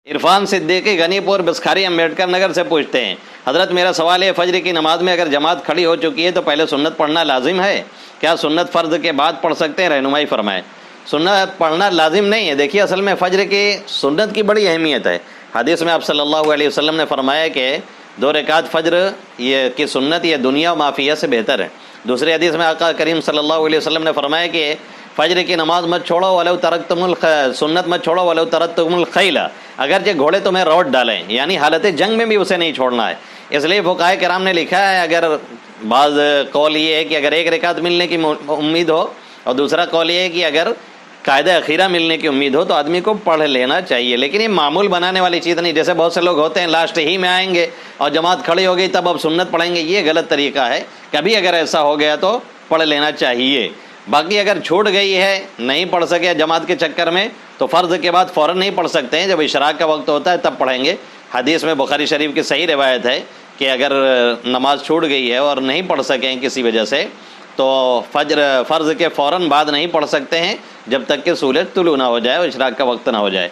عرفان صدیقی غنی پور بسکھاری امبیڈکر نگر سے پوچھتے ہیں، حضرت میرا سوال ہے، فجر کی نماز میں اگر جماعت کھڑی ہو چکی ہے تو پہلے سنت پڑھنا لازم ہے؟ کیا سنت فرض کے بعد پڑھ سکتے ہیں؟ رہنمائی فرمائیں۔ سنت پڑھنا لازم نہیں ہے۔ دیکھیے اصل میں فجر کی سنت کی بڑی اہمیت ہے۔ حدیث میں آپ صلی اللہ علیہ وسلم نے فرمایا کہ 2 رکعت فجر یہ کی سنت یہ دنیا و معافیہ سے بہتر ہے۔ دوسری حدیث میں آقا کریم صلی اللہ علیہ وسلم نے فرمایا کہ فجر کی نماز مت چھوڑو ولو ترکتم سنت مت چھوڑو ولو ترکتم الخیل، اگرچہ گھوڑے تمہیں روٹ ڈالیں، یعنی حالت جنگ میں بھی اسے نہیں چھوڑنا ہے۔ اس لیے فقہائے کرام نے لکھا ہے، اگر بعض قول یہ ہے کہ اگر 1 رکعت ملنے کی امید ہو، اور دوسرا قول یہ ہے کہ اگر قاعدہ اخیرہ ملنے کی امید ہو تو آدمی کو پڑھ لینا چاہیے، لیکن یہ معمول بنانے والی چیز نہیں۔ جیسے بہت سے لوگ ہوتے ہیں لاسٹ ہی میں آئیں گے اور جماعت کھڑی ہو گئی تب اب سنت پڑھیں گے، یہ غلط طریقہ ہے۔ کبھی اگر ایسا ہو گیا تو پڑھ لینا چاہیے۔ باقی اگر چھوٹ گئی ہے، نہیں پڑھ سکے جماعت کے چکر میں، تو فرض کے بعد فوراً نہیں پڑھ سکتے ہیں، جب اشراق کا وقت ہوتا ہے تب پڑھیں گے۔ حدیث میں بخاری شریف کی صحیح روایت ہے کہ اگر نماز چھوٹ گئی ہے اور نہیں پڑھ سکیں کسی وجہ سے تو فرض کے فوراً بعد نہیں پڑھ سکتے ہیں جب تک کہ سورج طلوع نہ ہو جائے اور اشراق کا وقت نہ ہو جائے۔